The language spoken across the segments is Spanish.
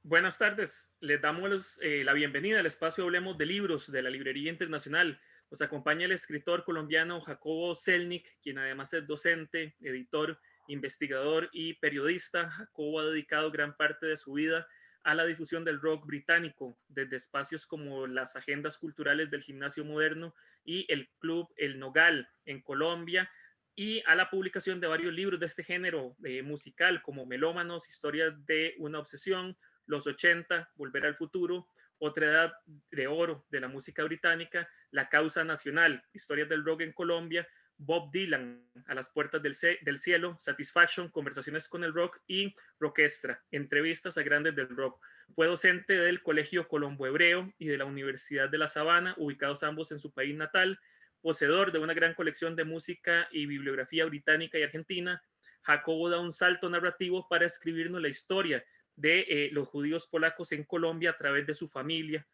Buenas tardes, les damos la bienvenida al espacio Hablemos de Libros de la Librería Internacional. Nos acompaña el escritor colombiano Jacobo Selnick, quien además es docente, editor, investigador y periodista. Jacobo ha dedicado gran parte de su vida a la difusión del rock británico, desde espacios como las agendas culturales del Gimnasio Moderno y el Club El Nogal en Colombia, y a la publicación de varios libros de este género musical, como Melómanos, Historias de una Obsesión, Los 80, Volver al Futuro, Otra Edad de Oro de la música británica, La Causa Nacional, Historias del Rock en Colombia, Bob Dylan, A las Puertas del Cielo, Satisfaction, Conversaciones con el Rock y Rockestra, Entrevistas a Grandes del Rock. Fue docente del Colegio Colombo Hebreo y de la Universidad de La Sabana, ubicados ambos en su país natal, poseedor de una gran colección de música y bibliografía británica y argentina. Jacobo da un salto narrativo para escribirnos la historia de los judíos polacos en Colombia a través de su familia.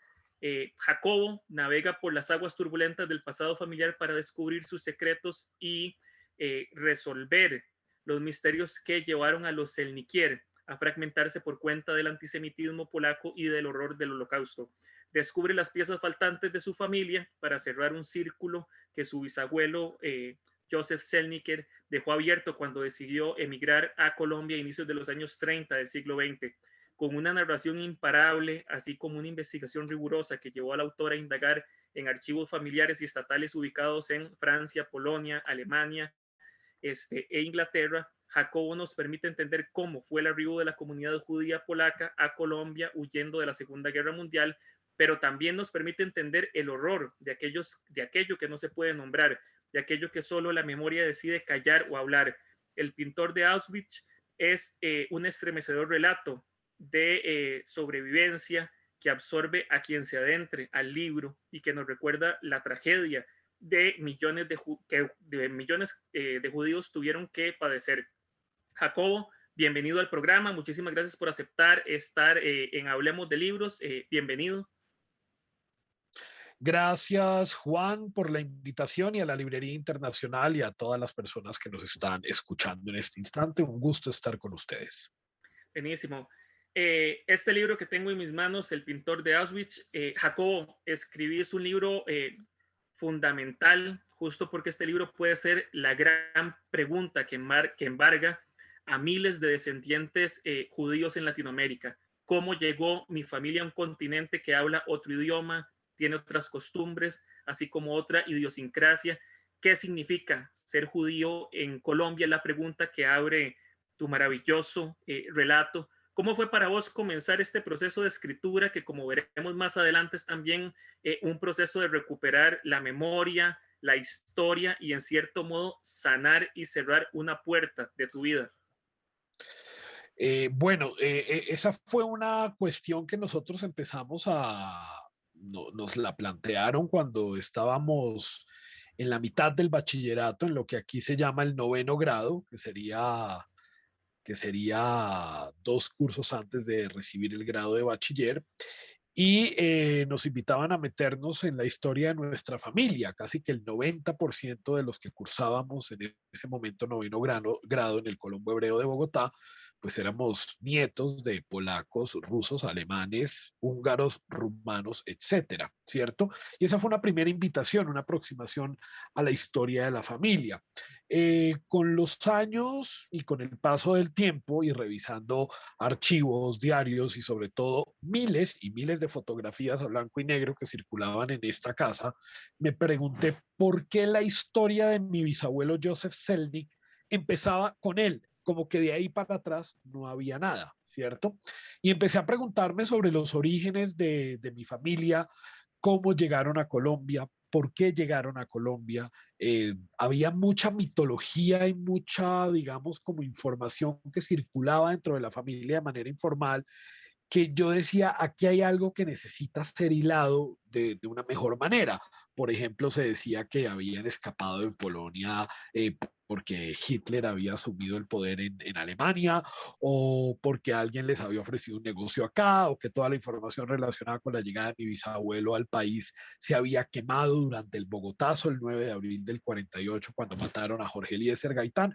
Jacobo navega por las aguas turbulentas del pasado familiar para descubrir sus secretos y resolver los misterios que llevaron a los Selnikier a fragmentarse por cuenta del antisemitismo polaco y del horror del Holocausto. Descubre las piezas faltantes de su familia para cerrar un círculo que su bisabuelo Joseph Selniker dejó abierto cuando decidió emigrar a Colombia a inicios de los años 30 del siglo XX, con una narración imparable, así como una investigación rigurosa que llevó al autor a indagar en archivos familiares y estatales ubicados en Francia, Polonia, Alemania e Inglaterra. Jacobo nos permite entender cómo fue el arribo de la comunidad judía polaca a Colombia huyendo de la Segunda Guerra Mundial, pero también nos permite entender el horror de aquello que no se puede nombrar, de aquello que solo la memoria decide callar o hablar. El pintor de Auschwitz es un estremecedor relato de sobrevivencia que absorbe a quien se adentre al libro y que nos recuerda la tragedia de millones de judíos tuvieron que padecer. Jacobo, bienvenido al programa. Muchísimas gracias por aceptar estar en Hablemos de Libros. Bienvenido. Gracias, Juan, por la invitación y a la Librería Internacional y a todas las personas que nos están escuchando en este instante. Un gusto estar con ustedes. Buenísimo. Este libro que tengo en mis manos, El pintor de Auschwitz, Jacobo, escribís un libro fundamental, justo porque este libro puede ser la gran pregunta que embarga a miles de descendientes judíos en Latinoamérica. ¿Cómo llegó mi familia a un continente que habla otro idioma, tiene otras costumbres, así como otra idiosincrasia? ¿Qué significa ser judío en Colombia? Es la pregunta que abre tu maravilloso relato. ¿Cómo fue para vos comenzar este proceso de escritura que, como veremos más adelante, es también un proceso de recuperar la memoria, la historia y, en cierto modo, sanar y cerrar una puerta de tu vida? Esa fue una cuestión que nosotros empezamos nos la plantearon cuando estábamos en la mitad del bachillerato, en lo que aquí se llama el noveno grado, que sería 2 cursos antes de recibir el grado de bachiller, y nos invitaban a meternos en la historia de nuestra familia. Casi que el 90% de los que cursábamos en ese momento noveno grado en el Colombo Hebreo de Bogotá, pues éramos nietos de polacos, rusos, alemanes, húngaros, rumanos, etcétera, ¿cierto? Y esa fue una primera invitación, una aproximación a la historia de la familia. Con los años y con el paso del tiempo y revisando archivos, diarios y sobre todo miles y miles de fotografías a blanco y negro que circulaban en esta casa, me pregunté por qué la historia de mi bisabuelo Joseph Selnick empezaba con él, como que de ahí para atrás no había nada, ¿cierto? Y empecé a preguntarme sobre los orígenes de mi familia, cómo llegaron a Colombia, por qué llegaron a Colombia. Había mucha mitología y mucha, digamos, como información que circulaba dentro de la familia de manera informal, que yo decía, aquí hay algo que necesita ser hilado de una mejor manera. Por ejemplo, se decía que habían escapado de Polonia porque Hitler había asumido el poder en Alemania, o porque alguien les había ofrecido un negocio acá, o que toda la información relacionada con la llegada de mi bisabuelo al país se había quemado durante el Bogotazo el 9 de abril del 48, cuando mataron a Jorge Eliezer Gaitán.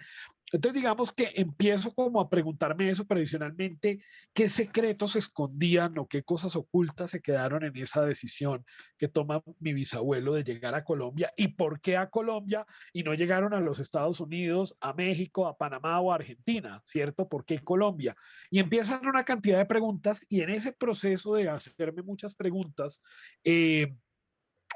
Entonces, digamos que empiezo como a preguntarme eso, pero adicionalmente, ¿qué secretos se escondían o qué cosas ocultas se quedaron en esa decisión que toma mi bisabuelo de llegar a Colombia? ¿Y por qué a Colombia y no llegaron a los Estados Unidos, a México, a Panamá o a Argentina? ¿Cierto? ¿Por qué Colombia? Y empiezan una cantidad de preguntas y en ese proceso de hacerme muchas preguntas,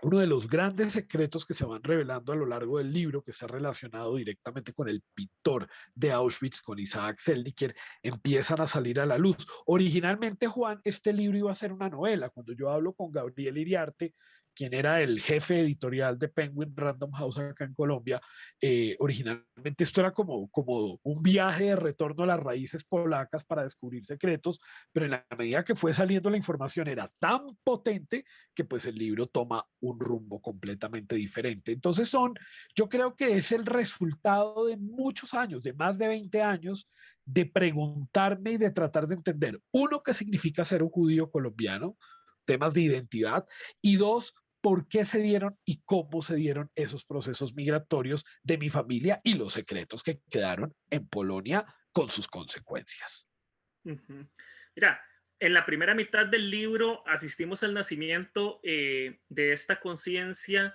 uno de los grandes secretos que se van revelando a lo largo del libro, que está relacionado directamente con el pintor de Auschwitz, con Isaac Selniker, empiezan a salir a la luz. Originalmente, Juan, este libro iba a ser una novela. Cuando yo hablo con Gabriel Iriarte, quien era el jefe editorial de Penguin Random House acá en Colombia, originalmente esto era como un viaje de retorno a las raíces polacas para descubrir secretos, pero en la medida que fue saliendo la información era tan potente que pues el libro toma un rumbo completamente diferente. Entonces yo creo que es el resultado de muchos años, de más de 20 años, de preguntarme y de tratar de entender, uno, qué significa ser un judío colombiano, temas de identidad, y dos, por qué se dieron y cómo se dieron esos procesos migratorios de mi familia y los secretos que quedaron en Polonia con sus consecuencias. Ujú. Mira, en la primera mitad del libro asistimos al nacimiento de esta conciencia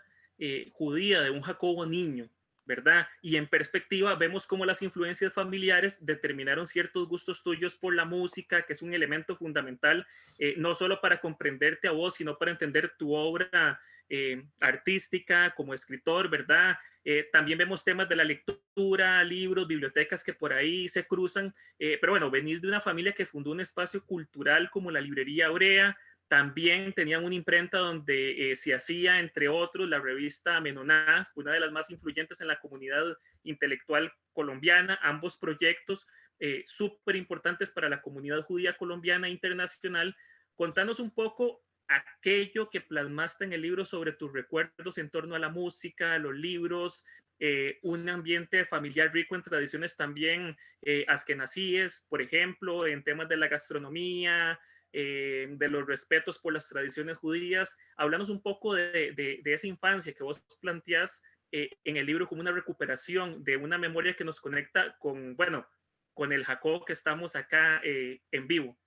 judía de un Jacobo niño, ¿verdad? Y en perspectiva vemos cómo las influencias familiares determinaron ciertos gustos tuyos por la música, que es un elemento fundamental, no solo para comprenderte a vos, sino para entender tu obra artística como escritor, ¿verdad? También vemos temas de la lectura, libros, bibliotecas que por ahí se cruzan, pero bueno, venís de una familia que fundó un espacio cultural como la Librería Aurea, también tenían una imprenta donde se hacía, entre otros, la revista Menoná, una de las más influyentes en la comunidad intelectual colombiana. Ambos proyectos súper importantes para la comunidad judía colombiana e internacional. Contanos un poco aquello que plasmaste en el libro sobre tus recuerdos en torno a la música, los libros, un ambiente familiar rico en tradiciones también askenazíes, por ejemplo, en temas de la gastronomía, de los respetos por las tradiciones judías. Háblanos un poco de esa infancia que vos planteás en el libro como una recuperación de una memoria que nos conecta con, bueno, con el Jacob que estamos acá en vivo.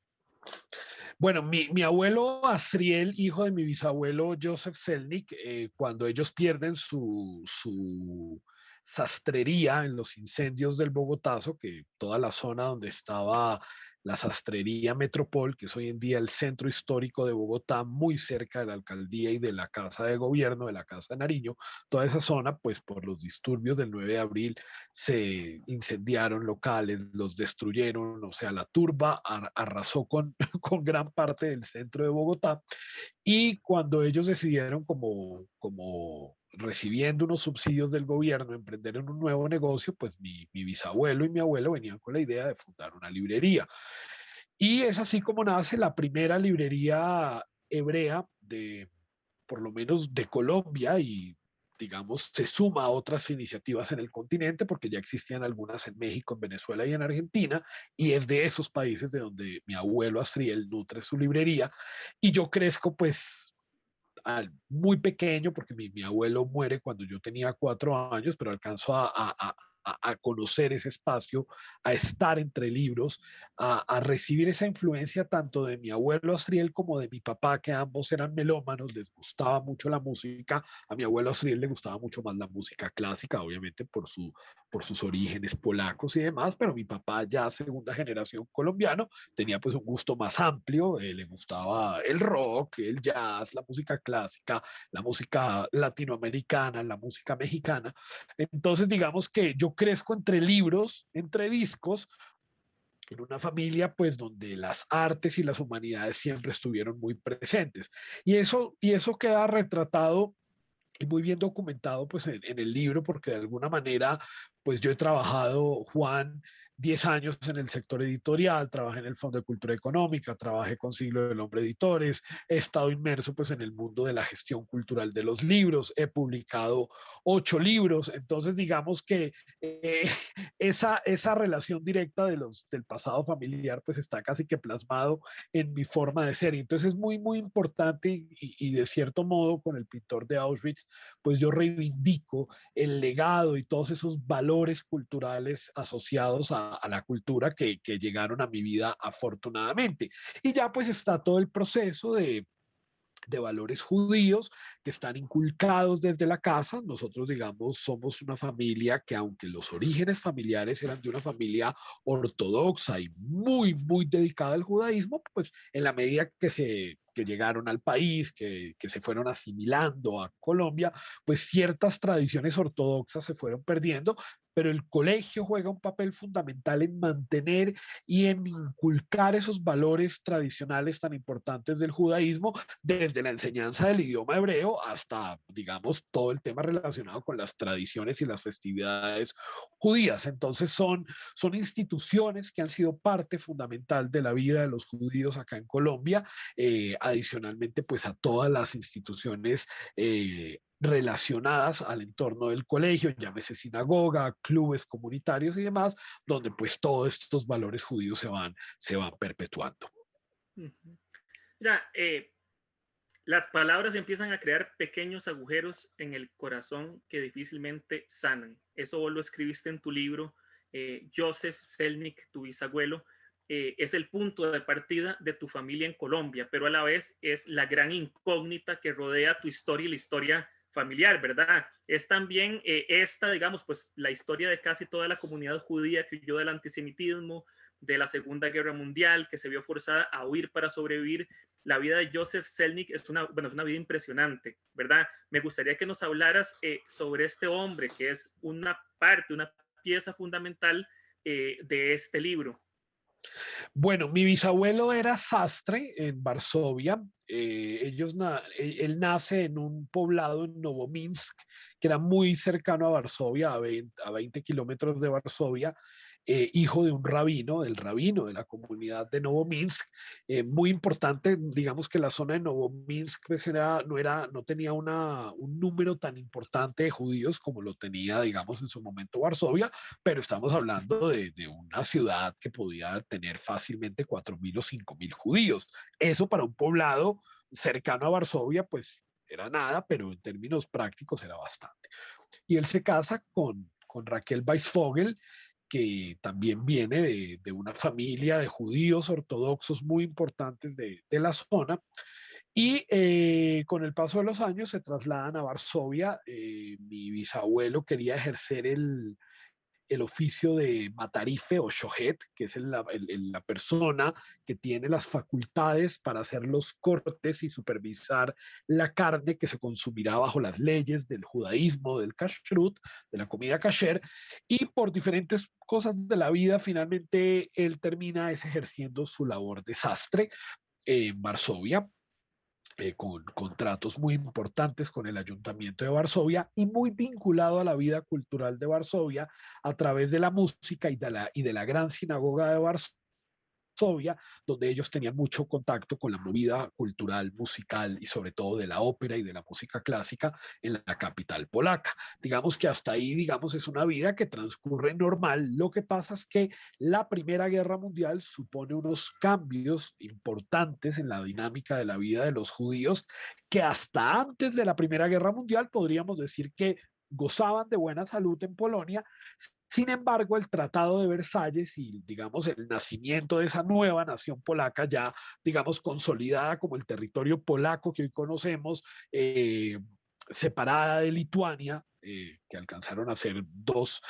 Bueno, mi abuelo Asriel, hijo de mi bisabuelo Joseph Selnick, cuando ellos pierden su sastrería en los incendios del Bogotazo, que toda la zona donde estaba la sastrería Metropol, que es hoy en día el centro histórico de Bogotá, muy cerca de la alcaldía y de la casa de gobierno, de la casa de Nariño, toda esa zona, pues por los disturbios del 9 de abril, se incendiaron locales, los destruyeron, o sea, la turba arrasó con gran parte del centro de Bogotá. Y cuando ellos decidieron como recibiendo unos subsidios del gobierno, emprender en un nuevo negocio, pues mi bisabuelo y mi abuelo venían con la idea de fundar una librería. Y es así como nace la primera librería hebrea por lo menos de Colombia y digamos, se suma a otras iniciativas en el continente, porque ya existían algunas en México, en Venezuela y en Argentina, y es de esos países de donde mi abuelo Astriel nutre su librería, y yo crezco pues muy pequeño, porque mi abuelo muere cuando yo tenía 4 años, pero alcanzo a conocer ese espacio, a estar entre libros, a recibir esa influencia tanto de mi abuelo Asriel como de mi papá, que ambos eran melómanos, les gustaba mucho la música. A mi abuelo Asriel le gustaba mucho más la música clásica, obviamente por sus orígenes polacos y demás, pero mi papá ya segunda generación colombiano tenía pues un gusto más amplio, le gustaba el rock, el jazz, la música clásica, la música latinoamericana, la música mexicana. Entonces digamos que yo crezco entre libros, entre discos, en una familia pues donde las artes y las humanidades siempre estuvieron muy presentes. Y eso queda retratado y muy bien documentado pues en el libro, porque de alguna manera pues yo he trabajado, Juan, 10 años en el sector editorial, trabajé en el Fondo de Cultura Económica, trabajé con Siglo del Hombre Editores, he estado inmerso pues en el mundo de la gestión cultural de los libros, he publicado 8 libros, entonces digamos que eh, esa relación directa del pasado familiar pues está casi que plasmado en mi forma de ser. Y entonces es muy, muy importante y de cierto modo con el pintor de Auschwitz, pues yo reivindico el legado y todos esos valores culturales asociados a la cultura que llegaron a mi vida afortunadamente. Y ya pues está todo el proceso de valores judíos que están inculcados desde la casa. Nosotros, digamos, somos una familia que aunque los orígenes familiares eran de una familia ortodoxa y muy, muy dedicada al judaísmo, pues en la medida que llegaron al país, que se fueron asimilando a Colombia, pues ciertas tradiciones ortodoxas se fueron perdiendo, pero el colegio juega un papel fundamental en mantener y en inculcar esos valores tradicionales tan importantes del judaísmo, desde la enseñanza del idioma hebreo hasta, digamos, todo el tema relacionado con las tradiciones y las festividades judías. Entonces son instituciones que han sido parte fundamental de la vida de los judíos acá en Colombia, adicionalmente pues a todas las instituciones relacionadas al entorno del colegio, llámese sinagoga, clubes comunitarios y demás, donde pues todos estos valores judíos se van perpetuando. Ujú. Mira, las palabras empiezan a crear pequeños agujeros en el corazón que difícilmente sanan. Eso vos lo escribiste en tu libro, Joseph Selnick, tu bisabuelo. Es el punto de partida de tu familia en Colombia, pero a la vez es la gran incógnita que rodea tu historia y la historia familiar, ¿verdad? Es también esta, digamos, pues la historia de casi toda la comunidad judía que huyó del antisemitismo, de la Segunda Guerra Mundial, que se vio forzada a huir para sobrevivir. La vida de Joseph Selnick es una vida impresionante, ¿verdad? Me gustaría que nos hablaras sobre este hombre, que es una parte, una pieza fundamental de este libro. Bueno, mi bisabuelo era sastre en Varsovia. Él nace en un poblado en Novominsk, que era muy cercano a Varsovia, a 20 kilómetros de Varsovia, hijo de un rabino, del rabino de la comunidad de Novominsk. Muy importante, digamos que la zona de Novominsk pues no tenía un número tan importante de judíos como lo tenía, digamos, en su momento Varsovia, pero estamos hablando de una ciudad que podía tener fácilmente 4.000 o 5.000 judíos. Eso para un poblado cercano a Varsovia, pues era nada, pero en términos prácticos era bastante. Y él se casa con Raquel Weisvogel, que también viene de una familia de judíos ortodoxos muy importantes de la zona. Y con el paso de los años se trasladan a Varsovia. Mi bisabuelo quería ejercer el oficio de matarife o shohet, que es la persona que tiene las facultades para hacer los cortes y supervisar la carne que se consumirá bajo las leyes del judaísmo, del kashrut, de la comida kasher, y por diferentes cosas de la vida, finalmente él termina ejerciendo su labor de sastre en Varsovia, con contratos muy importantes con el Ayuntamiento de Varsovia y muy vinculado a la vida cultural de Varsovia a través de la música y de la gran sinagoga de Varsovia, donde ellos tenían mucho contacto con la movida cultural, musical y sobre todo de la ópera y de la música clásica en la capital polaca. Digamos que hasta ahí, digamos, es una vida que transcurre normal. Lo que pasa es que la Primera Guerra Mundial supone unos cambios importantes en la dinámica de la vida de los judíos que hasta antes de la Primera Guerra Mundial podríamos decir que gozaban de buena salud en Polonia. Sin embargo, el Tratado de Versalles y, digamos, el nacimiento de esa nueva nación polaca, ya, digamos, consolidada como el territorio polaco que hoy conocemos, separada de Lituania, que alcanzaron a ser dos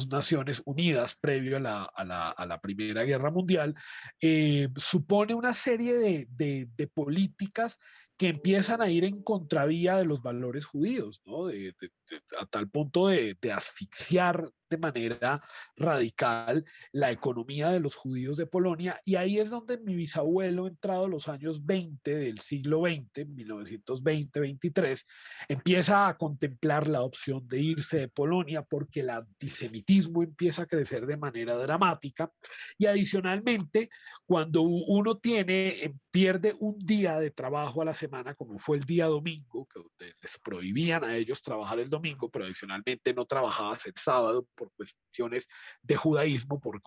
naciones unidas previo a la Primera Guerra Mundial, supone una serie de políticas que empiezan a ir en contravía de los valores judíos, ¿no? a tal punto de asfixiar de manera radical la economía de los judíos de Polonia. Y ahí es donde mi bisabuelo, entrado los años 20 del siglo XX, 1920-23, empieza a contemplar la opción de irse de Polonia porque el antisemitismo empieza a crecer de manera dramática. Y adicionalmente, cuando uno pierde un día de trabajo a la semana, como fue el día domingo, que les prohibían a ellos trabajar el domingo, pero adicionalmente no trabajabas el sábado por cuestiones de judaísmo, por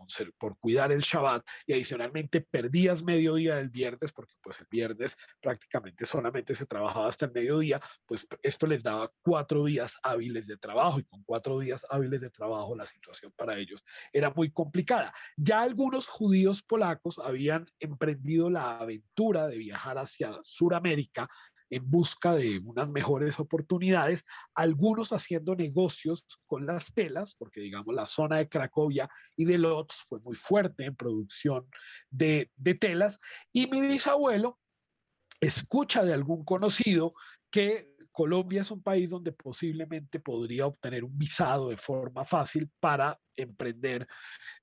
cuidar el Shabbat, y adicionalmente perdías mediodía del viernes, porque pues el viernes prácticamente solamente se trabajaba hasta el mediodía, pues esto les daba 4 días hábiles de trabajo, y con 4 días hábiles de trabajo la situación para ellos era muy complicada. Ya algunos judíos polacos habían emprendido la aventura de viajar hacia Sudamérica en busca de unas mejores oportunidades, algunos haciendo negocios con las telas, porque digamos la zona de Cracovia y de Lodz fue muy fuerte en producción de telas, y mi bisabuelo escucha de algún conocido que Colombia es un país donde posiblemente podría obtener un visado de forma fácil para emprender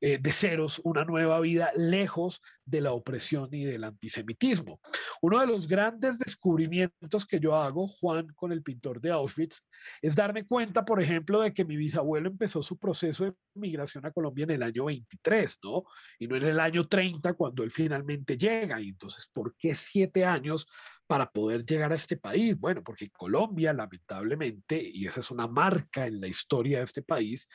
de ceros una nueva vida lejos de la opresión y del antisemitismo. Uno de los grandes descubrimientos que yo hago, Juan, con el pintor de Auschwitz, es darme cuenta, por ejemplo, de que mi bisabuelo empezó su proceso de migración a Colombia en el año 23, ¿no? Y no en el año 30 cuando él finalmente llega. Y entonces, ¿por qué 7 años para poder llegar a este país? Bueno, porque Colombia, lamentablemente, y esa es una marca en la historia de este país,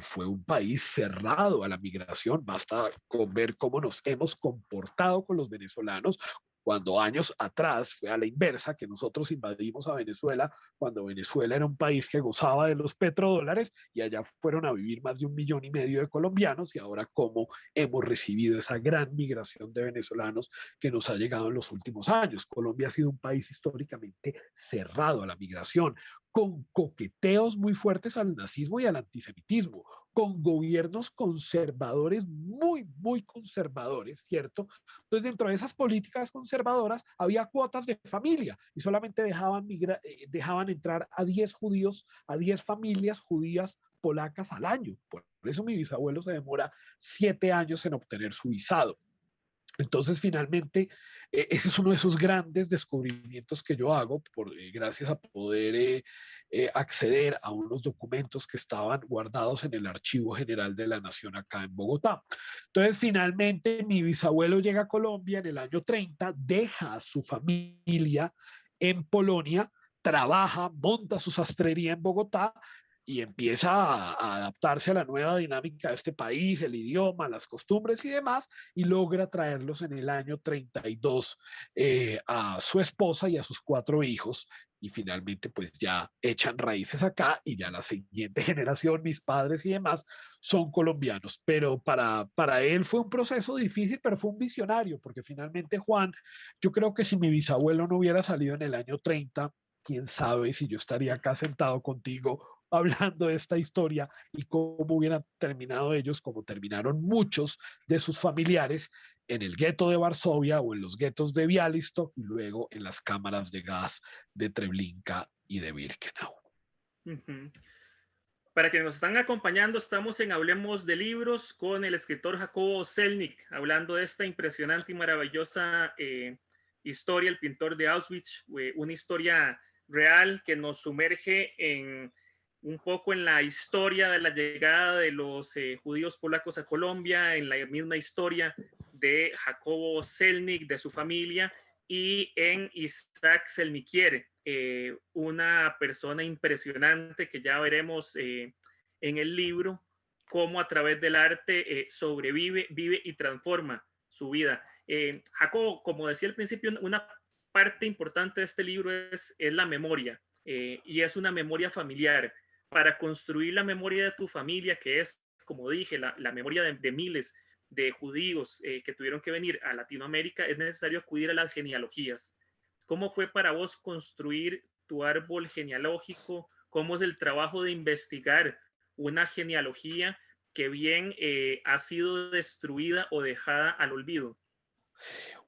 fue un país cerrado a la migración. Basta con ver cómo nos hemos comportado con los venezolanos, cuando años atrás fue a la inversa, que nosotros invadimos a Venezuela cuando Venezuela era un país que gozaba de los petrodólares, y allá fueron a vivir más de 1,5 millones de colombianos, y ahora cómo hemos recibido esa gran migración de venezolanos que nos ha llegado en los últimos años. Colombia ha sido un país históricamente cerrado a la migración, con coqueteos muy fuertes al nazismo y al antisemitismo, con gobiernos conservadores, muy, muy conservadores, ¿cierto? Entonces, dentro de esas políticas conservadoras había cuotas de familia, y solamente dejaban entrar a 10 judíos, a 10 familias judías polacas al año. Por eso mi bisabuelo se demora 7 años en obtener su visado. Entonces, finalmente, ese es uno de esos grandes descubrimientos que yo hago gracias a poder acceder a unos documentos que estaban guardados en el Archivo General de la Nación acá en Bogotá. Entonces, finalmente, mi bisabuelo llega a Colombia en el año 30, deja a su familia en Polonia, trabaja, monta su sastrería en Bogotá y empieza a adaptarse a la nueva dinámica de este país, el idioma, las costumbres y demás, y logra traerlos en el año 32 a su esposa y a sus 4 hijos, y finalmente pues ya echan raíces acá, y ya la siguiente generación, mis padres y demás, son colombianos. Pero para él fue un proceso difícil, pero fue un visionario, porque finalmente, Juan, yo creo que si mi bisabuelo no hubiera salido en el año 30, quién sabe si yo estaría acá sentado contigo hablando de esta historia, y cómo hubieran terminado ellos, como terminaron muchos de sus familiares, en el gueto de Varsovia o en los guetos de Bialystok, y luego en las cámaras de gas de Treblinka y de Birkenau. Ujú. Para quienes nos están acompañando, estamos en Hablemos de Libros con el escritor Jacobo Selnick, hablando de esta impresionante y maravillosa historia, el pintor de Auschwitz, una historia real que nos sumerge un poco en la historia de la llegada de los judíos polacos a Colombia, en la misma historia de Jacobo Selnick, de su familia, y en Isaac Selnikier, una persona impresionante que ya veremos en el libro, cómo a través del arte sobrevive, vive y transforma su vida. Jacobo, como decía al principio, una parte importante de este libro es la memoria, y es una memoria familiar. Para construir la memoria de tu familia, que es, como dije, la memoria de miles de judíos que tuvieron que venir a Latinoamérica, es necesario acudir a las genealogías. ¿Cómo fue para vos construir tu árbol genealógico? ¿Cómo es el trabajo de investigar una genealogía que bien ha sido destruida o dejada al olvido?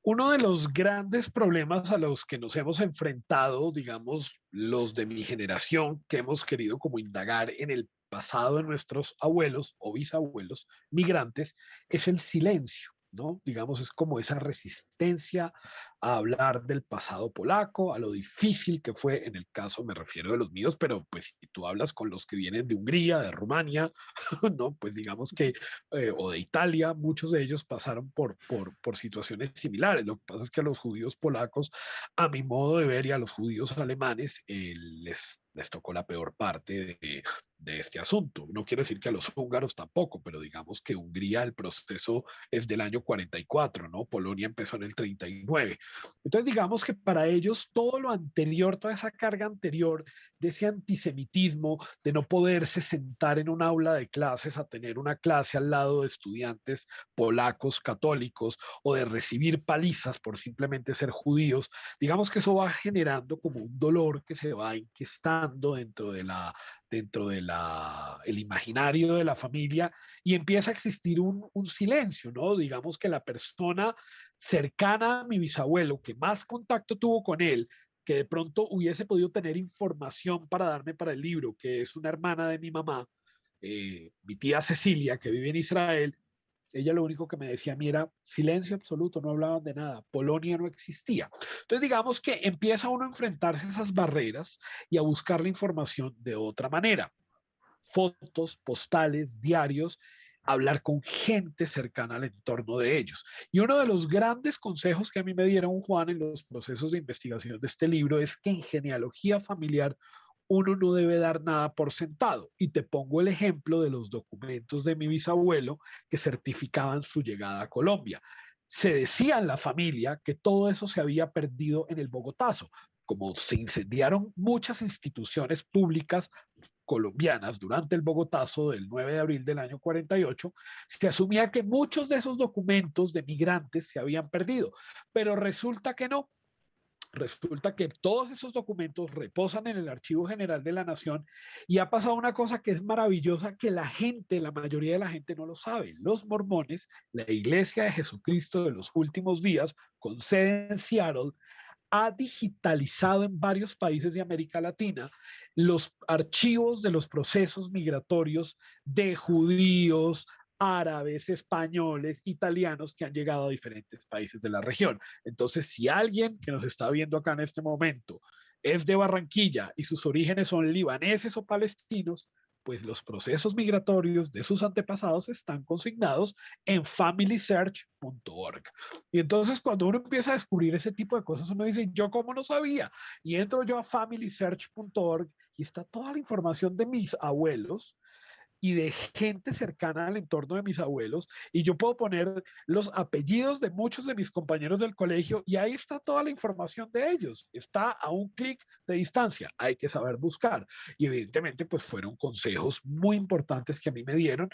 Uno de los grandes problemas a los que nos hemos enfrentado, digamos, los de mi generación, que hemos querido como indagar en el pasado de nuestros abuelos o bisabuelos migrantes, es el silencio, ¿no? Digamos, es como esa resistencia a hablar del pasado polaco, a lo difícil que fue, en el caso me refiero de los míos, pero pues si tú hablas con los que vienen de Hungría, de Rumania, ¿no? Pues digamos que o de Italia, muchos de ellos pasaron por situaciones similares. Lo que pasa es que a los judíos polacos, a mi modo de ver, y a los judíos alemanes, les tocó la peor parte de este asunto. No quiero decir que a los húngaros tampoco, pero digamos que Hungría, el proceso es del año 44, ¿no? Polonia empezó en el 39. Entonces, digamos que para ellos todo lo anterior, toda esa carga anterior de ese antisemitismo, de no poderse sentar en un aula de clases a tener una clase al lado de estudiantes polacos, católicos, o de recibir palizas por simplemente ser judíos, digamos que eso va generando como un dolor que se va inquestando el imaginario de la familia y empieza a existir un silencio, ¿no? Digamos que la persona cercana a mi bisabuelo, que más contacto tuvo con él, que de pronto hubiese podido tener información para darme para el libro, que es una hermana de mi mamá, mi tía Cecilia, que vive en Israel. Ella lo único que me decía a mí era silencio absoluto, no hablaban de nada, Polonia no existía. Entonces digamos que empieza uno a enfrentarse a esas barreras y a buscar la información de otra manera. Fotos, postales, diarios, hablar con gente cercana al entorno de ellos. Y uno de los grandes consejos que a mí me dieron, Juan, en los procesos de investigación de este libro es que en genealogía familiar uno no debe dar nada por sentado. Y te pongo el ejemplo de los documentos de mi bisabuelo que certificaban su llegada a Colombia. Se decía en la familia que todo eso se había perdido en el Bogotazo. Como se incendiaron muchas instituciones públicas colombianas durante el Bogotazo del 9 de abril del año 48, se asumía que muchos de esos documentos de migrantes se habían perdido, pero resulta que no. Resulta que todos esos documentos reposan en el Archivo General de la Nación y ha pasado una cosa que es maravillosa que la gente, la mayoría de la gente no lo sabe. Los mormones, la Iglesia de Jesucristo de los últimos días, con sede en Seattle, ha digitalizado en varios países de América Latina los archivos de los procesos migratorios de judíos, árabes, españoles, italianos que han llegado a diferentes países de la región. Entonces, si alguien que nos está viendo acá en este momento es de Barranquilla y sus orígenes son libaneses o palestinos, pues los procesos migratorios de sus antepasados están consignados en familysearch.org. Y entonces cuando uno empieza a descubrir ese tipo de cosas, uno dice, yo cómo no sabía. Y entro yo a familysearch.org y está toda la información de mis abuelos y de gente cercana al entorno de mis abuelos, y yo puedo poner los apellidos de muchos de mis compañeros del colegio y ahí está toda la información de ellos, está a un clic de distancia, hay que saber buscar. Y evidentemente pues fueron consejos muy importantes que a mí me dieron.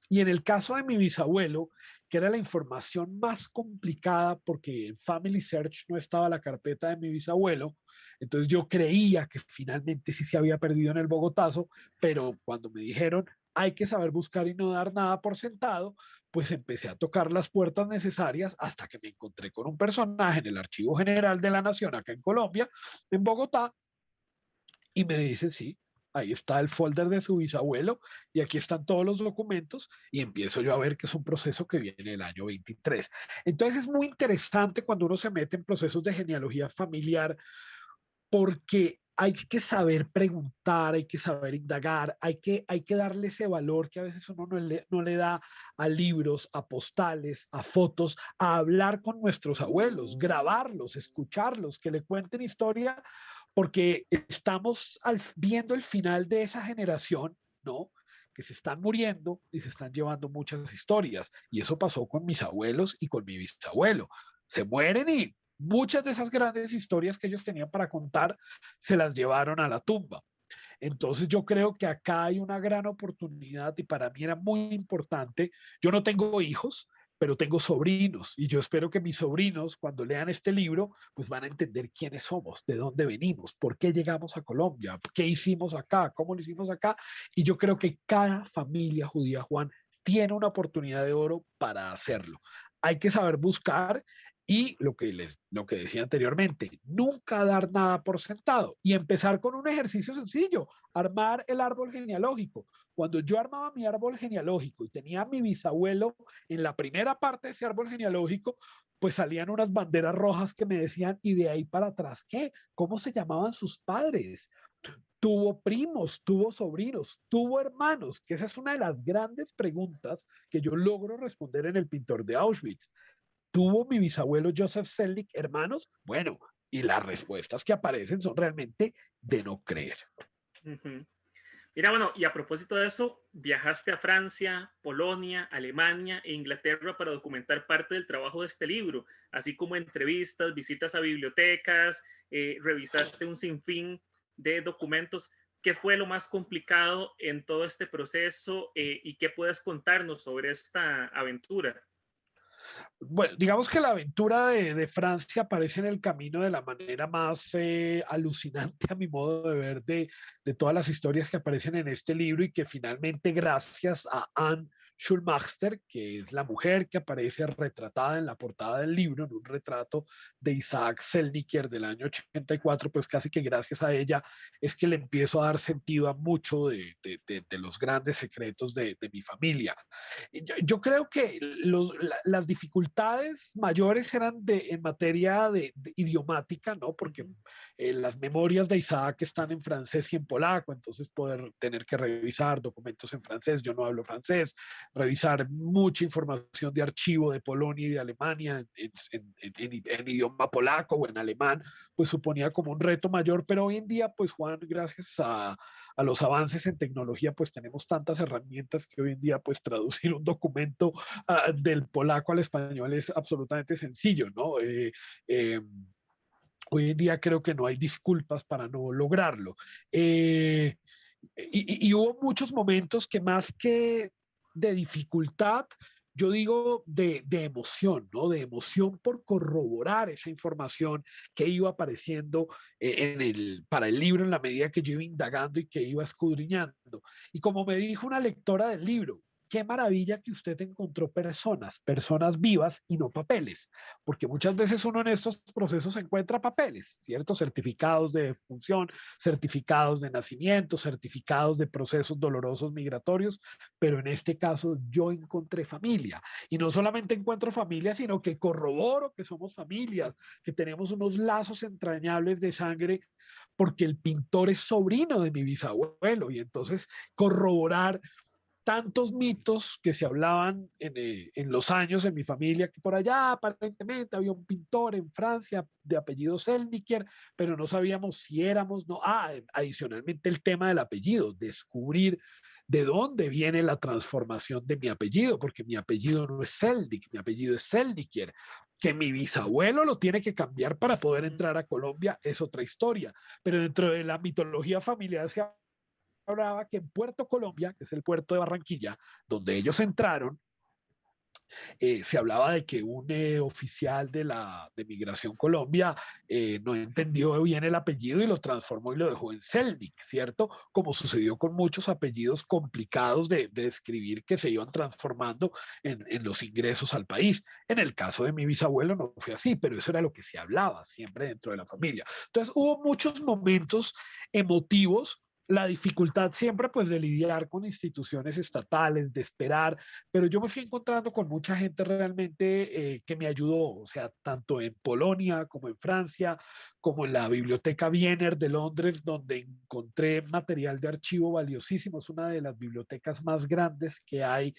Y en el caso de mi bisabuelo, que era la información más complicada porque en Family Search no estaba la carpeta de mi bisabuelo, entonces yo creía que finalmente sí se había perdido en el Bogotazo, pero cuando me dijeron hay que saber buscar y no dar nada por sentado, pues empecé a tocar las puertas necesarias hasta que me encontré con un personaje en el Archivo General de la Nación acá en Colombia, en Bogotá, y me dicen, sí, ahí está el folder de su bisabuelo y aquí están todos los documentos y empiezo yo a ver que es un proceso que viene el año 23. Entonces es muy interesante cuando uno se mete en procesos de genealogía familiar porque hay que saber preguntar, hay que saber indagar, hay que darle ese valor que a veces uno no le da a libros, a postales, a fotos, a hablar con nuestros abuelos, grabarlos, escucharlos, que le cuenten historia, porque estamos viendo el final de esa generación, ¿no? Que se están muriendo y se están llevando muchas historias. Y eso pasó con mis abuelos y con mi bisabuelo. Se mueren y muchas de esas grandes historias que ellos tenían para contar se las llevaron a la tumba. Entonces yo creo que acá hay una gran oportunidad y para mí era muy importante. Yo no tengo hijos, pero tengo sobrinos y yo espero que mis sobrinos cuando lean este libro pues van a entender quiénes somos, de dónde venimos, por qué llegamos a Colombia, qué hicimos acá, cómo lo hicimos acá. Y yo creo que cada familia judía, Juan, tiene una oportunidad de oro para hacerlo. Hay que saber buscar Y lo que decía anteriormente, nunca dar nada por sentado y empezar con un ejercicio sencillo, armar el árbol genealógico. Cuando yo armaba mi árbol genealógico y tenía a mi bisabuelo en la primera parte de ese árbol genealógico, pues salían unas banderas rojas que me decían, ¿y de ahí para atrás qué? ¿Cómo se llamaban sus padres? Tuvo primos, tuvo sobrinos, tuvo hermanos, que esa es una de las grandes preguntas que yo logro responder en El pintor de Auschwitz. ¿Tuvo mi bisabuelo Joseph Selnick hermanos? Bueno, y las respuestas que aparecen son realmente de no creer. Ujú. Mira, bueno, y a propósito de eso, viajaste a Francia, Polonia, Alemania e Inglaterra para documentar parte del trabajo de este libro, así como entrevistas, visitas a bibliotecas, revisaste un sinfín de documentos. ¿Qué fue lo más complicado en todo este proceso y qué puedes contarnos sobre esta aventura? Bueno, digamos que la aventura de Francia aparece en el camino de la manera más alucinante a mi modo de ver de todas las historias que aparecen en este libro y que finalmente gracias a Anne Schulmacher, que es la mujer que aparece retratada en la portada del libro, en un retrato de Isaac Selniker del año 84, pues casi que gracias a ella es que le empiezo a dar sentido a mucho de los grandes secretos de mi familia. Yo creo que las dificultades mayores eran en materia de idiomática, ¿no? Porque Ujú. las memorias de Isaac están en francés y en polaco, entonces poder tener que revisar documentos en francés, yo no hablo francés, revisar mucha información de archivo de Polonia y de Alemania en idioma polaco o en alemán, pues suponía como un reto mayor, pero hoy en día, pues Juan, gracias a los avances en tecnología, pues tenemos tantas herramientas que hoy en día, pues traducir un documento del polaco al español es absolutamente sencillo, ¿no? Hoy en día creo que no hay disculpas para no lograrlo. Eh, y hubo muchos momentos que más que de dificultad, yo digo de emoción, ¿no? De emoción por corroborar esa información que iba apareciendo para el libro en la medida que yo iba indagando y que iba escudriñando. Y como me dijo una lectora del libro, qué maravilla que usted encontró personas, personas vivas y no papeles, porque muchas veces uno en estos procesos encuentra papeles, ¿cierto? Certificados de función, certificados de nacimiento, certificados de procesos dolorosos migratorios, pero en este caso yo encontré familia. Y no solamente encuentro familia, sino que corroboro que somos familias, que tenemos unos lazos entrañables de sangre, porque el pintor es sobrino de mi bisabuelo. Y entonces corroborar tantos mitos que se hablaban en los años en mi familia, que por allá aparentemente había un pintor en Francia de apellido Selniker, pero no sabíamos si éramos, no. Adicionalmente el tema del apellido, descubrir de dónde viene la transformación de mi apellido, porque mi apellido no es Selnik, mi apellido es Selniker. Que mi bisabuelo lo tiene que cambiar para poder entrar a Colombia es otra historia, pero dentro de la mitología familiar se hablaba que en Puerto Colombia, que es el puerto de Barranquilla, donde ellos entraron, se hablaba de que un oficial de Migración Colombia no entendió bien el apellido y lo transformó y lo dejó en Selnik, ¿cierto? Como sucedió con muchos apellidos complicados de escribir que se iban transformando en los ingresos al país. En el caso de mi bisabuelo no fue así, pero eso era lo que se hablaba siempre dentro de la familia. Entonces hubo muchos momentos emotivos, la dificultad siempre pues de lidiar con instituciones estatales, de esperar, pero yo me fui encontrando con mucha gente realmente que me ayudó, o sea, tanto en Polonia como en Francia, como en la Biblioteca Wiener de Londres, donde encontré material de archivo valiosísimo. Es una de las bibliotecas más grandes que hay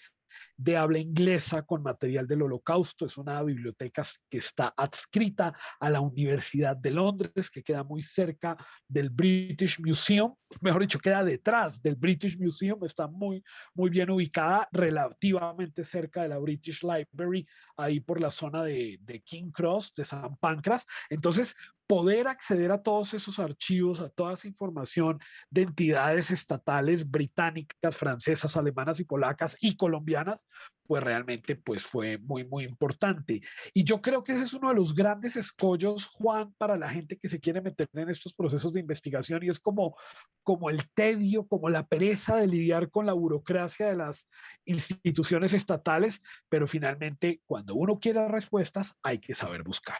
de habla inglesa con material del Holocausto. Es una biblioteca que está adscrita a la Universidad de Londres, que queda muy cerca del British Museum, mejor dicho, queda detrás del British Museum, está muy bien ubicada, relativamente cerca de la British Library, ahí por la zona de King Cross, de San Pancras. Entonces, poder acceder a todos esos archivos, a toda esa información de entidades estatales británicas, francesas, alemanas y polacas y colombianas, pues realmente pues fue muy importante. Y yo creo que ese es uno de los grandes escollos, Juan, para la gente que se quiere meter en estos procesos de investigación y es como como el tedio, como la pereza de lidiar con la burocracia de las instituciones estatales, pero finalmente cuando uno quiere respuestas hay que saber buscar.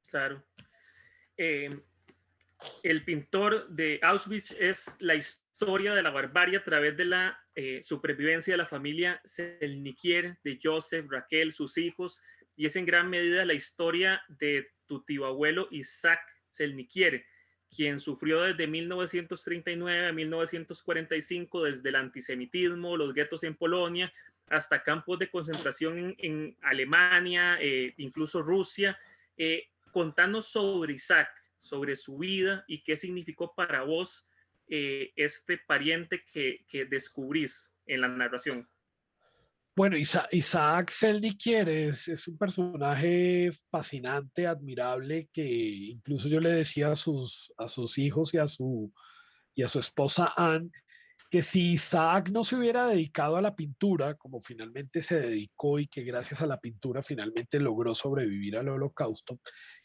Claro. Eh, el pintor de Auschwitz es la historia de la barbarie a través de la supervivencia de la familia Selnikier, de Joseph, Raquel, sus hijos, y es en gran medida la historia de tu tío abuelo Isaac Selnikier, quien sufrió desde 1939 a 1945 desde el antisemitismo, los guetos en Polonia, hasta campos de concentración en Alemania, incluso Rusia. Contanos sobre Isaac, sobre su vida y qué significó para vos este pariente que descubrís en la narración. Bueno, Isaac Selnikier es un personaje fascinante, admirable, que incluso yo le decía a sus hijos y a su esposa Anne, que si Isaac no se hubiera dedicado a la pintura, como finalmente se dedicó y que gracias a la pintura finalmente logró sobrevivir al Holocausto,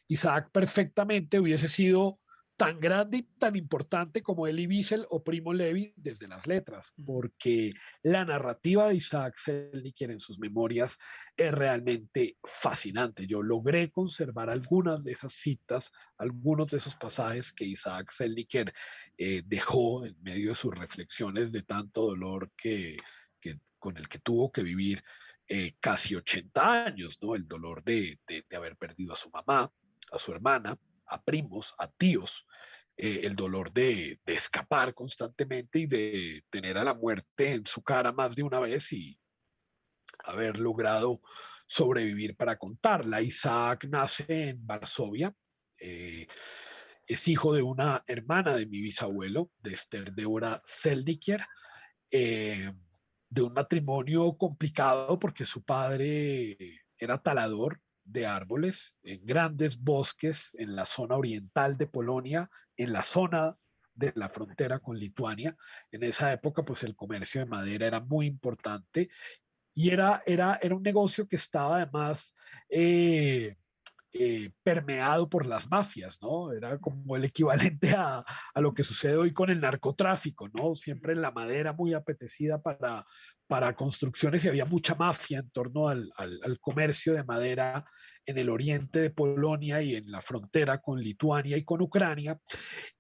Isaac perfectamente hubiese sido tan grande y tan importante como Elie Wiesel o Primo Levi desde las letras, porque la narrativa de Isaac Selniker en sus memorias es realmente fascinante. Yo logré conservar algunas de esas citas, algunos de esos pasajes que Isaac Selniker dejó en medio de sus reflexiones de tanto dolor con el que tuvo que vivir casi 80 años, ¿no? El dolor de haber perdido a su mamá, a su hermana, a primos, a tíos, el dolor de escapar constantemente y de tener a la muerte en su cara más de una vez y haber logrado sobrevivir para contarla. Isaac nace en Varsovia, eh, es hijo de una hermana de mi bisabuelo, de Esther Débora Selniker, eh, de un matrimonio complicado porque su padre era talador de árboles en grandes bosques en la zona oriental de Polonia, en la zona de la frontera con Lituania. En esa época, pues el comercio de madera era muy importante y era un negocio que estaba además permeado por las mafias, ¿no? Era como el equivalente a lo que sucede hoy con el narcotráfico, ¿no? Siempre la madera muy apetecida para construcciones y había mucha mafia en torno al comercio de madera en el oriente de Polonia y en la frontera con Lituania y con Ucrania.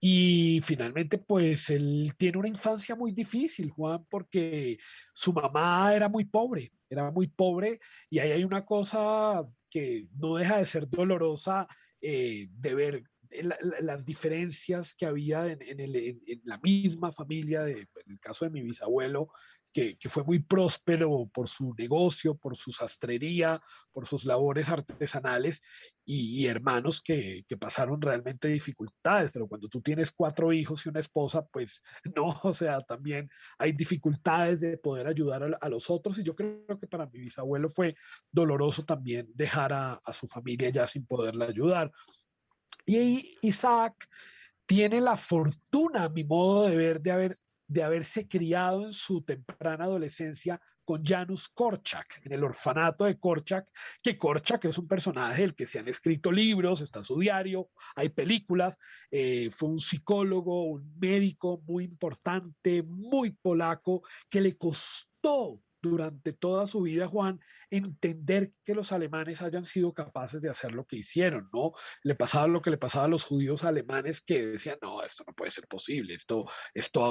Y finalmente, pues él tiene una infancia muy difícil, Juan, porque su mamá era muy pobre y ahí hay una cosa que no deja de ser dolorosa de ver las diferencias que había en la misma familia, en el caso de mi bisabuelo, que fue muy próspero por su negocio, por su sastrería, por sus labores artesanales y hermanos que pasaron realmente dificultades, pero cuando tú tienes 4 hijos y una esposa, pues no, o sea, también hay dificultades de poder ayudar a los otros y yo creo que para mi bisabuelo fue doloroso también dejar a su familia ya sin poderla ayudar. Y Isaac tiene la fortuna, a mi modo de ver, de haberse criado en su temprana adolescencia con Janusz Korczak, en el orfanato de Korczak, que Korczak es un personaje del que se han escrito libros, está su diario, hay películas, fue un psicólogo, un médico muy importante, muy polaco, que le costó durante toda su vida, Juan, entender que los alemanes hayan sido capaces de hacer lo que hicieron, ¿no? Le pasaba lo que le pasaba a los judíos alemanes que decían, no, esto no puede ser posible, esto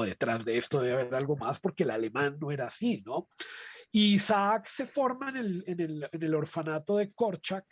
detrás de esto debe haber algo más porque el alemán no era así, ¿no? Y Isaac se forma en el orfanato de Korczak,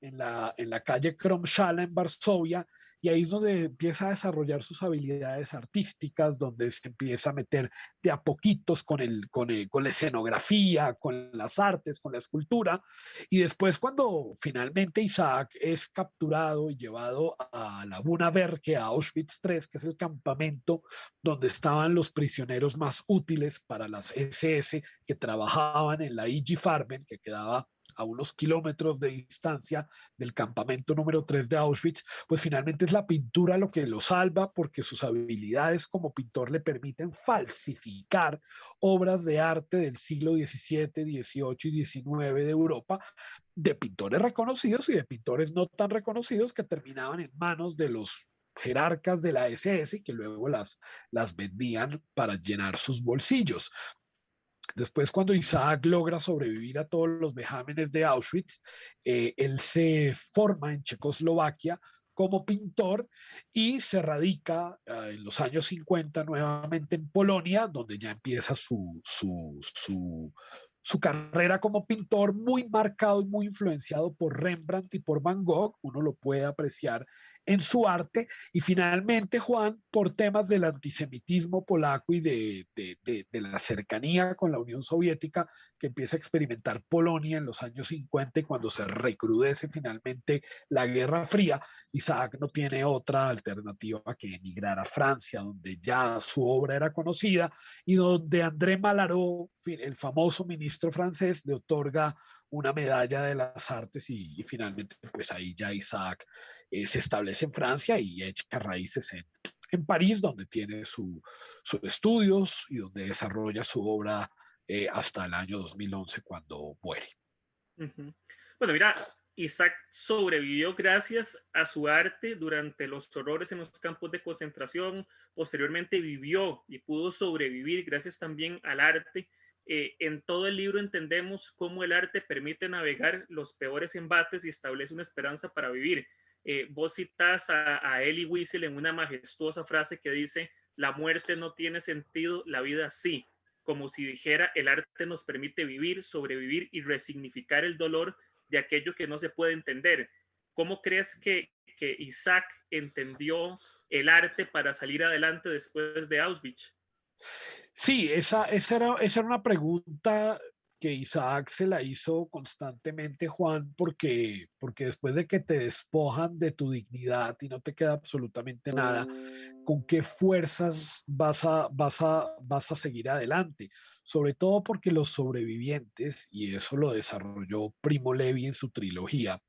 en la calle Kromshala en Varsovia, y ahí es donde empieza a desarrollar sus habilidades artísticas, donde se empieza a meter de a poquitos con la escenografía, con las artes, con la escultura, y después cuando finalmente Isaac es capturado y llevado a la Buna Berke, a Auschwitz III, que es el campamento donde estaban los prisioneros más útiles para las SS que trabajaban en la IG Farben, que quedaba a unos kilómetros de distancia del campamento número 3 de Auschwitz, pues finalmente es la pintura lo que lo salva porque sus habilidades como pintor le permiten falsificar obras de arte del siglo XVII, XVIII y XIX de Europa, de pintores reconocidos y de pintores no tan reconocidos que terminaban en manos de los jerarcas de la SS que luego las vendían para llenar sus bolsillos. Después, cuando Isaac logra sobrevivir a todos los vejámenes de Auschwitz, él se forma en Checoslovaquia como pintor y se radica en los años 50 nuevamente en Polonia, donde ya empieza su carrera como pintor, muy marcado y muy influenciado por Rembrandt y por Van Gogh. Uno lo puede apreciar en su arte. Y finalmente, Juan, por temas del antisemitismo polaco y de la cercanía con la Unión Soviética que empieza a experimentar Polonia en los años 50 y cuando se recrudece finalmente la Guerra Fría, Isaac no tiene otra alternativa que emigrar a Francia, donde ya su obra era conocida y donde André Malraux, el famoso ministro francés, le otorga una medalla de las artes y finalmente pues ahí ya Isaac se establece en Francia y echa raíces en París, donde tiene sus estudios y donde desarrolla su obra hasta el año 2011 cuando muere. Ujú. Bueno, mira, Isaac sobrevivió gracias a su arte durante los horrores en los campos de concentración. Posteriormente vivió y pudo sobrevivir gracias también al arte. En todo el libro entendemos cómo el arte permite navegar los peores embates y establece una esperanza para vivir. Vos citás a Elie Wiesel en una majestuosa frase que dice: la muerte no tiene sentido, la vida sí, como si dijera: el arte nos permite vivir, sobrevivir y resignificar el dolor de aquello que no se puede entender. ¿Cómo crees que Isaac entendió el arte para salir adelante después de Auschwitz? Sí, esa era una pregunta que Isaac se la hizo constantemente, Juan, porque después de que te despojan de tu dignidad y no te queda absolutamente nada, ¿con qué fuerzas vas a seguir adelante? Sobre todo porque los sobrevivientes, y eso lo desarrolló Primo Levi en su trilogía,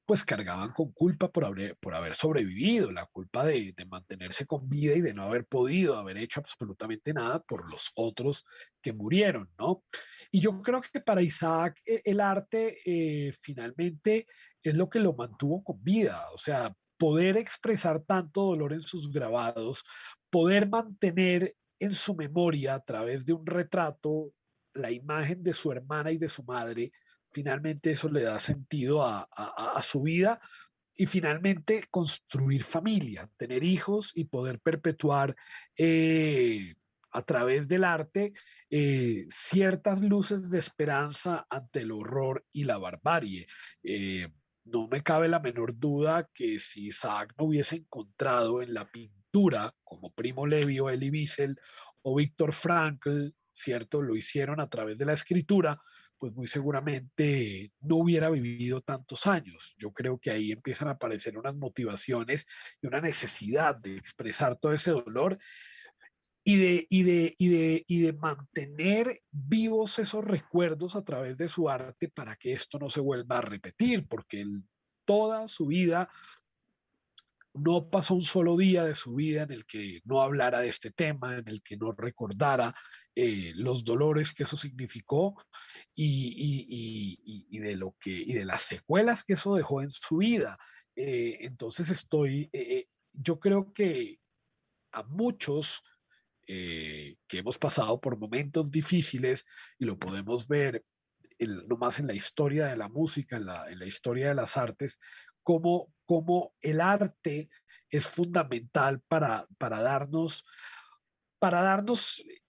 pues cargaban con culpa por haber sobrevivido, la culpa de mantenerse con vida y de no haber podido haber hecho absolutamente nada por los otros que murieron, ¿no? Y yo creo que para Isaac el arte finalmente es lo que lo mantuvo con vida, o sea, poder expresar tanto dolor en sus grabados, poder mantener en su memoria a través de un retrato la imagen de su hermana y de su madre, finalmente eso le da sentido a su vida y finalmente construir familia, tener hijos y poder perpetuar a través del arte ciertas luces de esperanza ante el horror y la barbarie. No me cabe la menor duda que si Isaac no hubiese encontrado en la pintura como Primo Levi o Elie Wiesel o Viktor Frankl, ¿cierto? Lo hicieron a través de la escritura, pues muy seguramente no hubiera vivido tantos años. Yo creo que ahí empiezan a aparecer unas motivaciones y una necesidad de expresar todo ese dolor y de mantener vivos esos recuerdos a través de su arte para que esto no se vuelva a repetir, porque él, toda su vida no pasó un solo día de su vida en el que no hablara de este tema, en el que no recordara los dolores que eso significó y de lo que y de las secuelas que eso dejó en su vida. Entonces yo creo que a muchos que hemos pasado por momentos difíciles y lo podemos ver nomás en la historia de la música, en la historia de las artes, cómo el arte es fundamental para darnos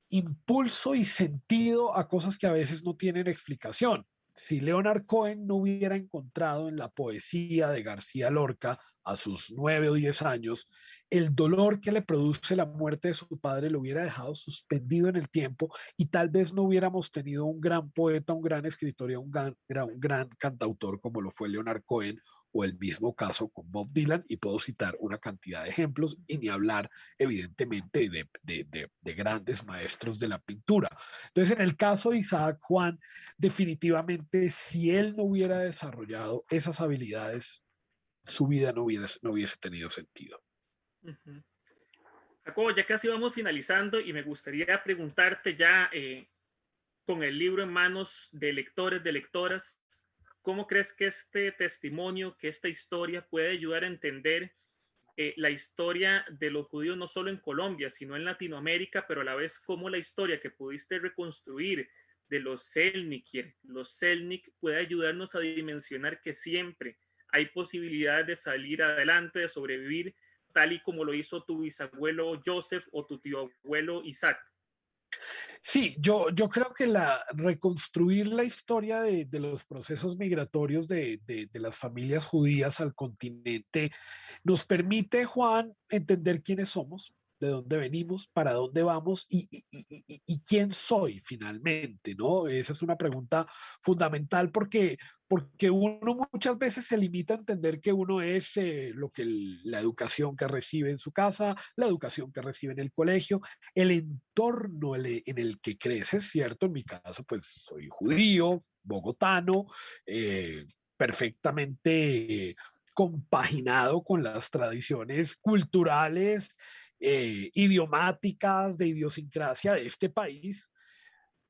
impulso y sentido a cosas que a veces no tienen explicación. Si Leonard Cohen no hubiera encontrado en la poesía de García Lorca a sus 9 o 10 años, el dolor que le produce la muerte de su padre lo hubiera dejado suspendido en el tiempo y tal vez no hubiéramos tenido un gran poeta, un gran escritor y un gran cantautor como lo fue Leonard Cohen o el mismo caso con Bob Dylan, y puedo citar una cantidad de ejemplos y ni hablar evidentemente de grandes maestros de la pintura. Entonces, en el caso de Isaac Juan, definitivamente si él no hubiera desarrollado esas habilidades, su vida no hubiese tenido sentido. Ujú. Jacobo, ya casi vamos finalizando y me gustaría preguntarte ya, con el libro en manos de lectores, de lectoras, ¿cómo crees que este testimonio, que esta historia puede ayudar a entender la historia de los judíos no solo en Colombia, sino en Latinoamérica, pero a la vez cómo la historia que pudiste reconstruir de los Selnik puede ayudarnos a dimensionar que siempre hay posibilidades de salir adelante, de sobrevivir, tal y como lo hizo tu bisabuelo Joseph o tu tío abuelo Isaac. Sí, yo creo que reconstruir la historia de los procesos migratorios de las familias judías al continente nos permite, Juan, entender quiénes somos, de dónde venimos, para dónde vamos y quién soy finalmente, ¿no? Esa es una pregunta fundamental porque uno muchas veces se limita a entender que uno es lo que la educación que recibe en su casa, la educación que recibe en el colegio, el entorno en el que creces, ¿cierto? En mi caso, pues soy judío, bogotano, perfectamente compaginado con las tradiciones culturales, idiomáticas, de idiosincrasia de este país,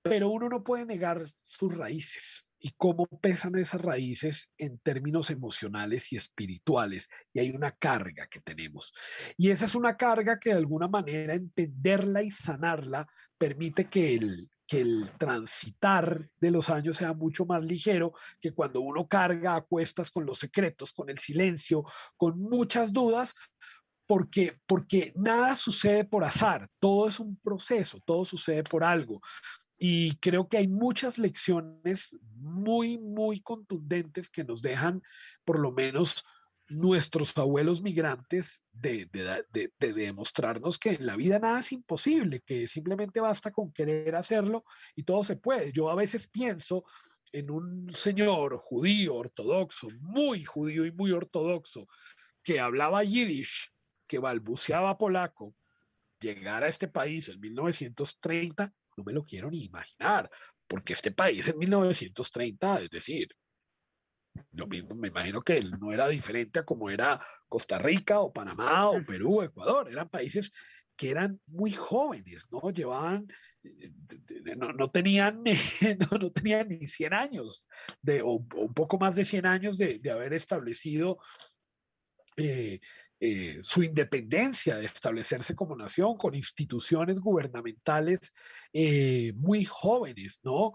pero uno no puede negar sus raíces y cómo pesan esas raíces en términos emocionales y espirituales. Y hay una carga que tenemos. Y esa es una carga que de alguna manera entenderla y sanarla permite que el transitar de los años sea mucho más ligero que cuando uno carga a cuestas con los secretos, con el silencio, con muchas dudas, porque nada sucede por azar, todo es un proceso, todo sucede por algo. Y creo que hay muchas lecciones muy, muy contundentes que nos dejan, por lo menos, nuestros abuelos migrantes de demostrarnos que en la vida nada es imposible, que simplemente basta con querer hacerlo y todo se puede. Yo a veces pienso en un señor judío ortodoxo, muy judío y muy ortodoxo, que hablaba yiddish, que balbuceaba polaco, llegar a este país en 1930, no me lo quiero ni imaginar, porque este país en 1930, es decir, lo mismo, me imagino que él no era diferente a como era Costa Rica o Panamá o Perú o Ecuador, eran países que eran muy jóvenes, ¿no? Llevaban, no tenían, no tenían ni 100 años, o un poco más de 100 años de haber establecido eh, su independencia, de establecerse como nación, con instituciones gubernamentales muy jóvenes, ¿no?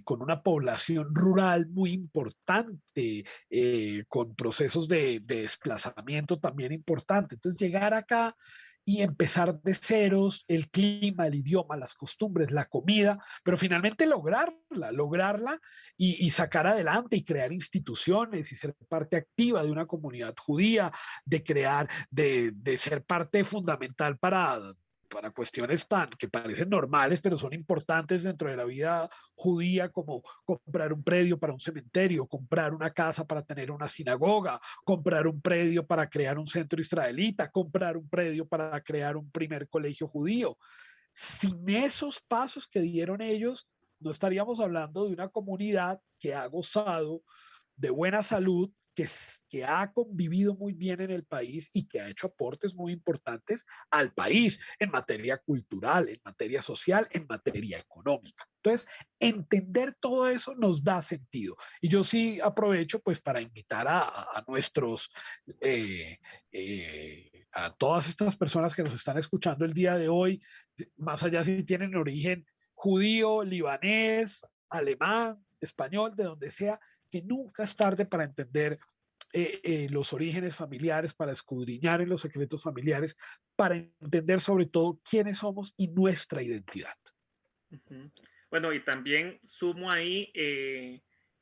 Con una población rural muy importante, con procesos de desplazamiento también importante. Entonces, llegar acá y empezar de ceros, el clima, el idioma, las costumbres, la comida, pero finalmente lograrla y sacar adelante y crear instituciones y ser parte activa de una comunidad judía, de crear, de ser parte fundamental para cuestiones tan que parecen normales, pero son importantes dentro de la vida judía, como comprar un predio para un cementerio, comprar una casa para tener una sinagoga, comprar un predio para crear un centro israelita, comprar un predio para crear un primer colegio judío. Sin esos pasos que dieron ellos, no estaríamos hablando de una comunidad que ha gozado de buena salud, que ha convivido muy bien en el país y que ha hecho aportes muy importantes al país en materia cultural, en materia social, en materia económica. Entonces, entender todo eso nos da sentido. Y yo sí aprovecho pues para invitar a nuestros, a todas estas personas que nos están escuchando el día de hoy, más allá si tienen origen judío, libanés, alemán, español, de donde sea, que nunca es tarde para entender los orígenes familiares, para escudriñar en los secretos familiares, para entender sobre todo quiénes somos y nuestra identidad. Ujú. Bueno, y también sumo ahí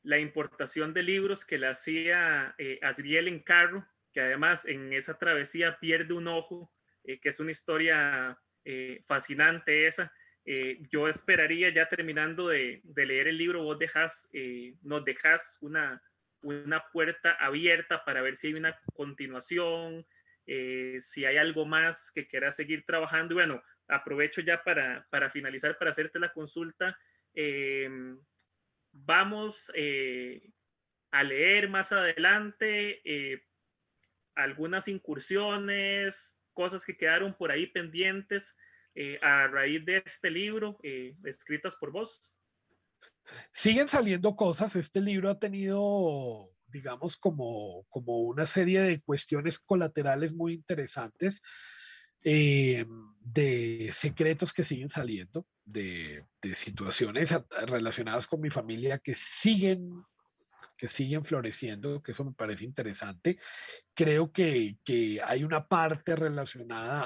la importación de libros que le hacía Asriel en carro, que además en esa travesía pierde un ojo, que es una historia fascinante esa. Yo esperaría ya terminando de leer el libro, vos nos dejas una puerta abierta para ver si hay una continuación, si hay algo más que quieras seguir trabajando. Y bueno, aprovecho ya para finalizar, para hacerte la consulta. Eh, vamos a leer más adelante algunas incursiones, cosas que quedaron por ahí pendientes a raíz de este libro, escritas por vos. Siguen saliendo cosas. Este libro ha tenido digamos, como una serie de cuestiones colaterales muy interesantes, de secretos que siguen saliendo, de situaciones relacionadas con mi familia que siguen floreciendo, que eso me parece interesante. Creo que hay una parte relacionada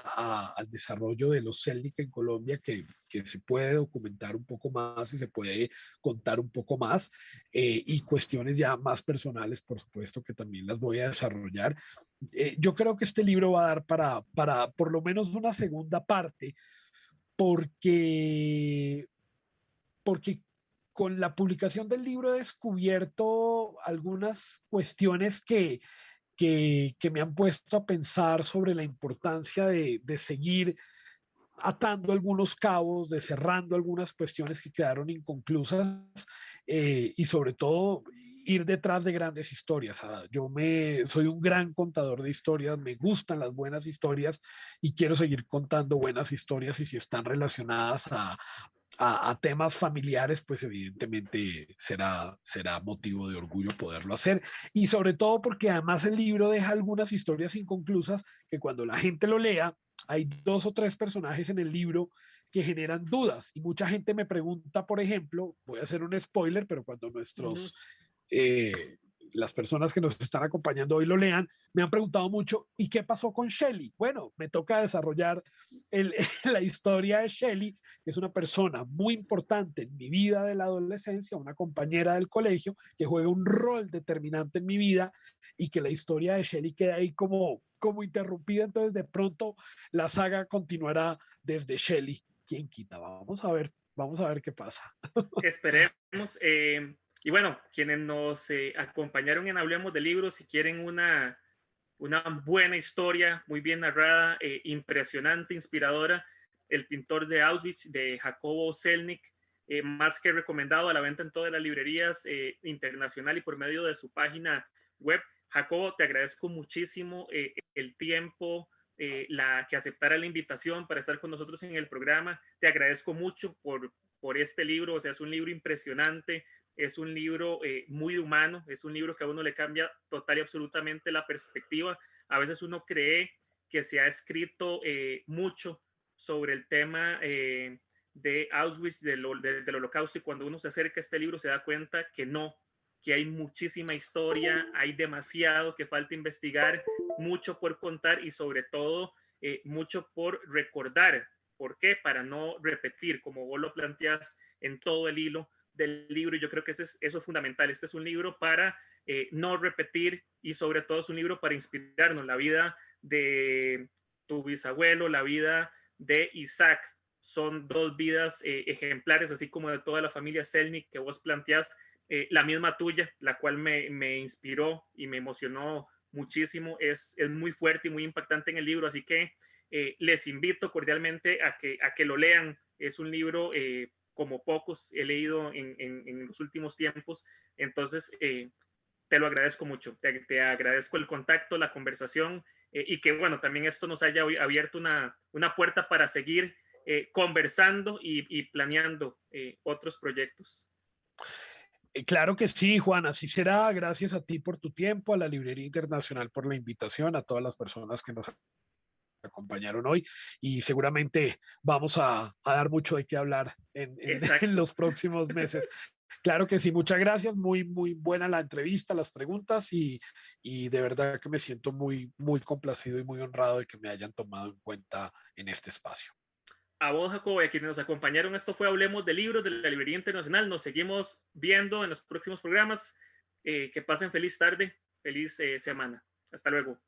al desarrollo de los Celtic en Colombia que se puede documentar un poco más y se puede contar un poco más, y cuestiones ya más personales, por supuesto, que también las voy a desarrollar. Yo creo que este libro va a dar para por lo menos una segunda parte, porque porque con la publicación del libro he descubierto algunas cuestiones que me han puesto a pensar sobre la importancia de seguir atando algunos cabos, de cerrando algunas cuestiones que quedaron inconclusas, y sobre todo ir detrás de grandes historias. Soy un gran contador de historias, me gustan las buenas historias y quiero seguir contando buenas historias, y si están relacionadas a temas familiares, pues evidentemente será motivo de orgullo poderlo hacer. Y sobre todo porque además el libro deja algunas historias inconclusas que cuando la gente lo lea, hay 2 o 3 personajes en el libro que generan dudas. Y mucha gente me pregunta, por ejemplo, voy a hacer un spoiler, pero cuando Ujú. eh, las personas que nos están acompañando hoy lo lean, me han preguntado mucho, ¿y qué pasó con Shelly? Bueno, me toca desarrollar el, la historia de Shelly, que es una persona muy importante en mi vida de la adolescencia, una compañera del colegio, que juega un rol determinante en mi vida, y que la historia de Shelly queda ahí como interrumpida. Entonces, de pronto, la saga continuará desde Shelly. ¿Quién quita? Vamos a ver qué pasa. Esperemos. Y bueno, quienes nos acompañaron en Hablemos de Libros, si quieren una buena historia, muy bien narrada, impresionante, inspiradora, El pintor de Auschwitz, de Jacobo Selnick, más que recomendado, a la venta en todas las librerías internacional y por medio de su página web. Jacobo, te agradezco muchísimo el tiempo, que aceptara la invitación para estar con nosotros en el programa. Te agradezco mucho por este libro. O sea, es un libro impresionante, es un libro muy humano, es un libro que a uno le cambia total y absolutamente la perspectiva. A veces uno cree que se ha escrito mucho sobre el tema de Auschwitz, del Holocausto, y cuando uno se acerca a este libro se da cuenta que no, que hay muchísima historia, hay demasiado que falta investigar, mucho por contar y sobre todo mucho por recordar. ¿Por qué? Para no repetir, como vos lo planteas en todo el hilo del libro. Y yo creo que eso es fundamental. Este es un libro para no repetir, y sobre todo es un libro para inspirarnos. La vida de tu bisabuelo, la vida de Isaac, son 2 vidas ejemplares, así como de toda la familia Selnick que vos planteás, la misma tuya, la cual me inspiró y me emocionó muchísimo. Es muy fuerte y muy impactante en el libro, así que les invito cordialmente a que lo lean. Es un libro como pocos he leído en los últimos tiempos, entonces te lo agradezco mucho, te agradezco el contacto, la conversación, y que bueno, también esto nos haya abierto una puerta para seguir conversando y planeando otros proyectos. Claro que sí, Juan, así será. Gracias a ti por tu tiempo, a la Librería Internacional por la invitación, a todas las personas que nos acompañaron hoy, y seguramente vamos a dar mucho de qué hablar en Exacto. los próximos meses. Claro que sí, muchas gracias, muy, muy buena la entrevista, las preguntas, y de verdad que me siento muy, muy complacido y muy honrado de que me hayan tomado en cuenta en este espacio. A vos, Jacobo, y a quienes nos acompañaron, esto fue Hablemos de Libros de la Librería Internacional. Nos seguimos viendo en los próximos programas. Que pasen feliz tarde, feliz semana. Hasta luego.